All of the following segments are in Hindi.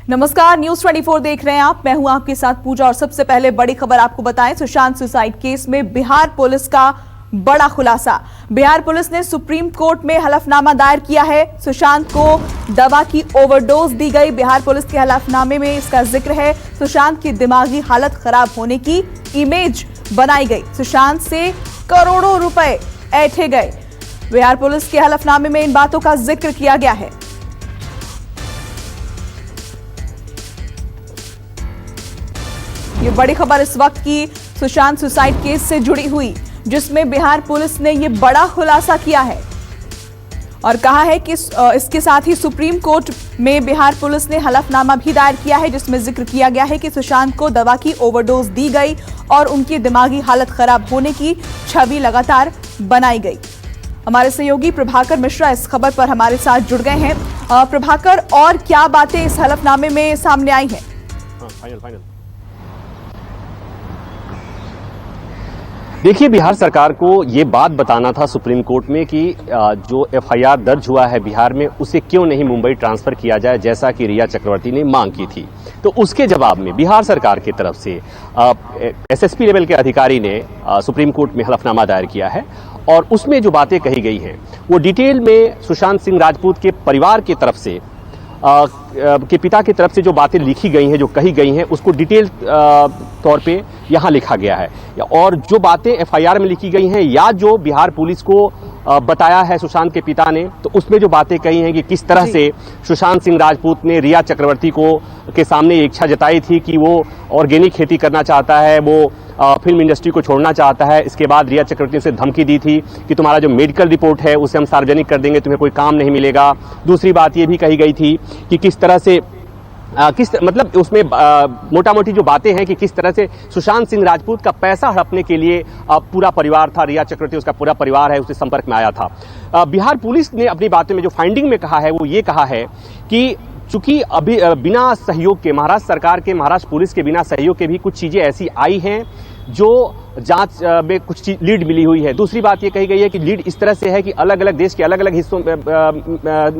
नमस्कार, न्यूज 24 देख रहे हैं आप। मैं हूं आपके साथ पूजा और सबसे पहले बड़ी खबर आपको बताएं। सुशांत सुसाइड केस में बिहार पुलिस का बड़ा खुलासा। बिहार पुलिस ने सुप्रीम कोर्ट में हलफनामा दायर किया है। सुशांत को दवा की ओवरडोज दी गई। बिहार पुलिस के हलफनामे में इसका जिक्र है। सुशांत की दिमागी हालत खराब होने की इमेज बनाई गई। सुशांत से करोड़ों रुपए ऐंठे गए। बिहार पुलिस के हलफनामे में इन बातों का जिक्र किया गया है। ये बड़ी खबर इस वक्त की सुशांत सुसाइड केस से जुड़ी हुई, जिसमें बिहार पुलिस ने ये बड़ा खुलासा किया है और कहा है कि इसके साथ ही सुप्रीम कोर्ट में बिहार पुलिस ने हलफनामा भी दायर किया है, जिसमें जिक्र किया गया है कि सुशांत को दवा की ओवरडोज दी गई और उनकी दिमागी हालत खराब होने की छवि लगातार बनाई गई। हमारे सहयोगी प्रभाकर मिश्रा इस खबर पर हमारे साथ जुड़ गए हैं। प्रभाकर, और क्या बातें इस हलफनामे में सामने आई हैं? फाइनल देखिए, बिहार सरकार को ये बात बताना था सुप्रीम कोर्ट में कि जो एफआईआर दर्ज हुआ है बिहार में, उसे क्यों नहीं मुंबई ट्रांसफर किया जाए, जैसा कि रिया चक्रवर्ती ने मांग की थी। तो उसके जवाब में बिहार सरकार की तरफ से एसएसपी लेवल के अधिकारी ने सुप्रीम कोर्ट में हलफनामा दायर किया है और उसमें जो बातें कही गई हैं वो डिटेल में सुशांत सिंह राजपूत के परिवार की तरफ से के पिता की तरफ से जो बातें लिखी गई हैं, जो कही गई हैं, उसको डिटेल तौर पे यहाँ लिखा गया है। और जो बातें एफआईआर में लिखी गई हैं या जो बिहार पुलिस को बताया है सुशांत के पिता ने, तो उसमें जो बातें कही हैं कि किस तरह से सुशांत सिंह राजपूत ने रिया चक्रवर्ती को के सामने इच्छा जताई थी कि वो ऑर्गेनिक खेती करना चाहता है, वो फिल्म इंडस्ट्री को छोड़ना चाहता है। इसके बाद रिया चक्रवर्ती ने उसे धमकी दी थी कि तुम्हारा जो मेडिकल रिपोर्ट है उसे हम सार्वजनिक कर देंगे, तुम्हें कोई काम नहीं मिलेगा। दूसरी बात ये भी कही गई थी कि किस तरह से मतलब उसमें मोटा मोटी जो बातें हैं कि किस तरह से सुशांत सिंह राजपूत का पैसा हड़पने के लिए पूरा परिवार था, रिया चक्रवर्ती उसका पूरा परिवार है, उसके संपर्क में आया था। बिहार पुलिस ने अपनी बातों में जो फाइंडिंग में कहा है वो ये कहा है कि चूंकि अभी बिना सहयोग के, महाराष्ट्र सरकार के, महाराष्ट्र पुलिस के बिना सहयोग के भी कुछ चीजें ऐसी आई हैं जो जांच में कुछ लीड मिली हुई है। दूसरी बात ये कही गई है कि लीड इस तरह से है कि अलग अलग देश के अलग अलग हिस्सों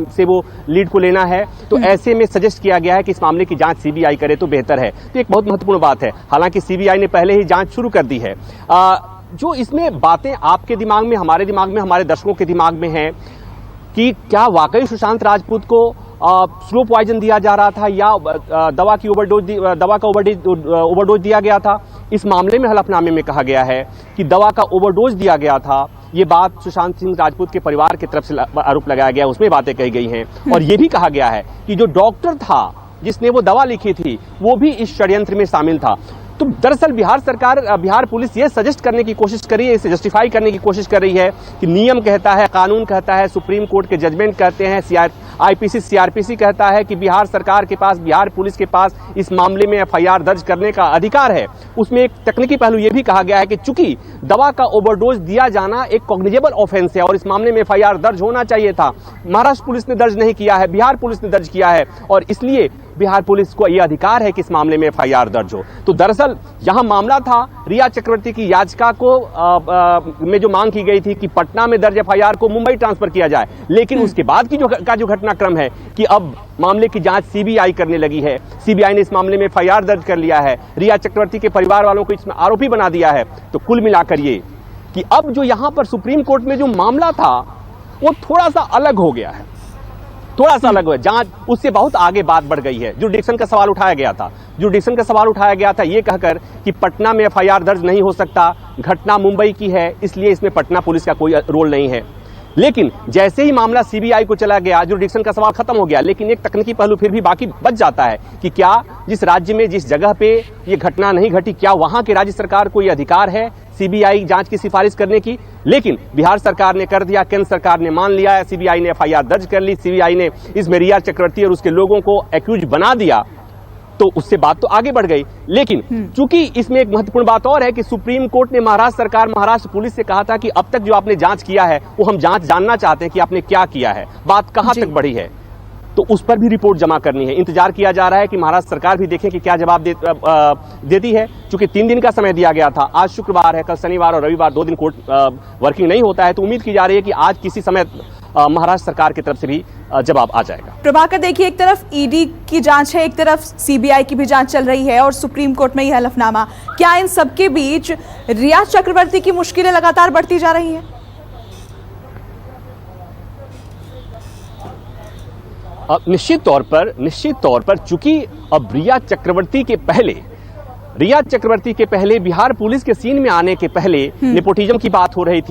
से वो लीड को लेना है, तो ऐसे में सजेस्ट किया गया है कि इस मामले की जांच सीबीआई करे तो बेहतर है। तो एक बहुत महत्वपूर्ण बात है। हालांकि सीबीआई ने पहले ही जांच शुरू कर दी है। जो इसमें बातें आपके दिमाग में, हमारे दिमाग में, हमारे दर्शकों के दिमाग में है कि क्या वाकई सुशांत राजपूत को स्लो पॉइजन दिया जा रहा था या दवा का ओवरडोज दिया गया था। इस मामले में हलफनामे में कहा गया है कि दवा का ओवरडोज दिया गया था। ये बात सुशांत सिंह राजपूत के परिवार की तरफ से आरोप लगाया गया, उसमें बातें कही गई हैं। और ये भी कहा गया है कि जो डॉक्टर था जिसने वो दवा लिखी थी वो भी इस षड्यंत्र में शामिल था। तो दरअसल बिहार पुलिस ये सजेस्ट करने की कोशिश कर रही है, इसे जस्टिफाई करने की कोशिश कर रही है कि नियम कहता है, कानून कहता है, सुप्रीम कोर्ट के जजमेंट कहते हैं, आईपीसी सीआरपीसी कहता है कि बिहार सरकार के पास, बिहार पुलिस के पास इस मामले में एफआईआर दर्ज करने का अधिकार है। उसमें एक तकनीकी पहलू यह भी कहा गया है कि चूंकि दवा का ओवरडोज दिया जाना एक कॉग्निजेबल ऑफेंस है और इस मामले में एफआईआर दर्ज होना चाहिए था, महाराष्ट्र पुलिस ने दर्ज नहीं किया है, बिहार पुलिस ने दर्ज किया है और इसलिए बिहार पुलिस को यह अधिकार है कि इस मामले में एफआईआर दर्ज हो। तो दरअसल यहां मामला था रिया चक्रवर्ती की याचिका को में जो मांग की गई थी कि पटना में दर्ज एफआईआर को मुंबई ट्रांसफर किया जाए, लेकिन उसके बाद की जो घटनाक्रम है कि अब मामले की जांच सीबीआई करने लगी है। सीबीआई ने इस मामले में एफआईआर दर्ज कर लिया है, रिया चक्रवर्ती के परिवार वालों को इसमें आरोपी बना दिया है। तो कुल मिलाकर ये कि अब जो यहां पर सुप्रीम कोर्ट में जो मामला था वो थोड़ा सा अलग हो गया है, थोड़ा सा अलग हुआ। जांच उससे बहुत आगे बात बढ़ गई है। जुडिक्शन का सवाल उठाया गया था ये कहकर कि पटना में एफआईआर दर्ज नहीं हो सकता, घटना मुंबई की है, इसलिए इसमें पटना पुलिस का कोई रोल नहीं है। लेकिन जैसे ही मामला सीबीआई को चला गया, जुडिक्शन का सवाल खत्म हो गया। लेकिन एक तकनीकी पहलू फिर भी बाकी बच जाता है कि क्या जिस राज्य में, जिस जगह पे ये घटना नहीं घटी, क्या वहां के राज्य सरकार को ये अधिकार है सीबीआई जांच की सिफारिश करने की? लेकिन बिहार सरकार ने कर दिया, केंद्र सरकार ने मान लिया है, सीबीआई ने एफआईआर दर्ज कर ली, सीबीआई ने इसमें रिया चक्रवर्ती और उसके लोगों को एक्यूज बना दिया, तो उससे बात तो आगे बढ़ गई। लेकिन चूंकि इसमें एक महत्वपूर्ण बात और है कि सुप्रीम कोर्ट ने महाराष्ट्र सरकार, महाराष्ट्र पुलिस से कहा था कि अब तक जो आपने जांच किया है वो हम जांच जानना चाहते हैं कि आपने क्या किया है, बात कहां तक बढ़ी है, तो उस पर भी रिपोर्ट जमा करनी है। इंतजार किया जा रहा है कि महाराष्ट्र सरकार भी देखे कि क्या जवाब देती है। चूंकि 3 दिन का समय दिया गया था, आज शुक्रवार है, कल शनिवार और रविवार 2 दिन कोर्ट वर्किंग नहीं होता है, तो उम्मीद की जा रही है कि आज किसी समय महाराष्ट्र सरकार की तरफ से भी जवाब आ जाएगा। प्रभाकर, देखिए, एक तरफ ईडी की जांच है, एक तरफ सीबीआई की भी जांच चल रही है और सुप्रीम कोर्ट में यह हलफनामा। क्या इन सबके बीच रिया चक्रवर्ती की मुश्किलें लगातार बढ़ती जा रही हैं? निश्चित तौर पर चूंकि अब रिया चक्रवर्ती के पहले बिहार पुलिस के सीन में आने के पहले नेपोटिज्म की बात हो रही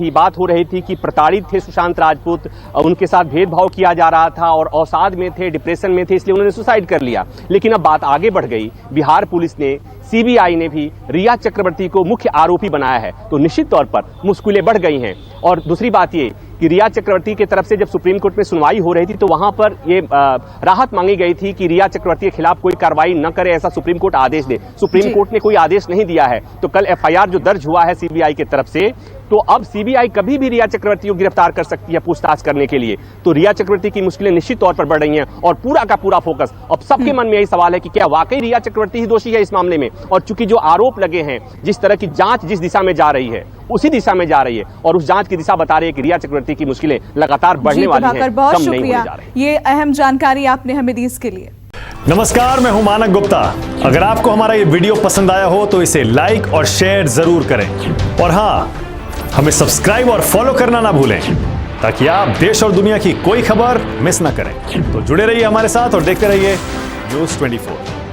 थी कि प्रताड़ित थे सुशांत राजपूत, उनके साथ भेदभाव किया जा रहा था और अवसाद में थे, डिप्रेशन में थे, इसलिए उन्होंने सुसाइड कर लिया। लेकिन अब बात आगे बढ़ गई, बिहार पुलिस ने, सीबीआई ने भी रिया चक्रवर्ती को मुख्य आरोपी बनाया है, तो निश्चित तौर पर मुश्किलें बढ़ गई हैं। और दूसरी बात ये कि रिया चक्रवर्ती की तरफ से जब सुप्रीम कोर्ट में सुनवाई हो रही थी तो वहां पर ये राहत मांगी गई थी कि रिया चक्रवर्ती के खिलाफ कोई कार्रवाई न करे, ऐसा सुप्रीम कोर्ट आदेश दे। सुप्रीम कोर्ट ने कोई आदेश नहीं दिया है, तो कल एफआईआर जो दर्ज हुआ है सीबीआई की तरफ से, तो अब सीबीआई कभी भी रिया चक्रवर्ती को गिरफ्तार कर सकती है पूछताछ करने के लिए। तो रिया चक्रवर्ती की मुश्किलें निश्चित तौर पर बढ़ रही हैं और पूरा का पूरा फोकस अब सबके मन में यही सवाल है कि क्या वाकई रिया चक्रवर्ती ही दोषी है इस मामले में। और चूंकि जो आरोप लगे हैं, जिस तरह की जांच जिस दिशा में जा रही है उसी दिशा में जा रही है और उस जांच की दिशा बता रही है कि रिया चक्रवर्ती की मुश्किलें लगातार बढ़ने वाली हैं, बहुत कम नहीं होने शुक्रिया, जा रही। ये अहम जानकारी आपने हमें दी इसके लिए। नमस्कार, मैं हूं मानक गुप्ता। अगर आपको हमारा ये वीडियो पसंद आया हो तो इसे लाइक और शेयर जरूर करें और हाँ, हमें सब्सक्राइब और फॉलो करना ना भूलें ताकि आप देश और दुनिया की कोई खबर मिस ना करें। तो जुड़े रहिए हमारे साथ और देखते रहिए News 24।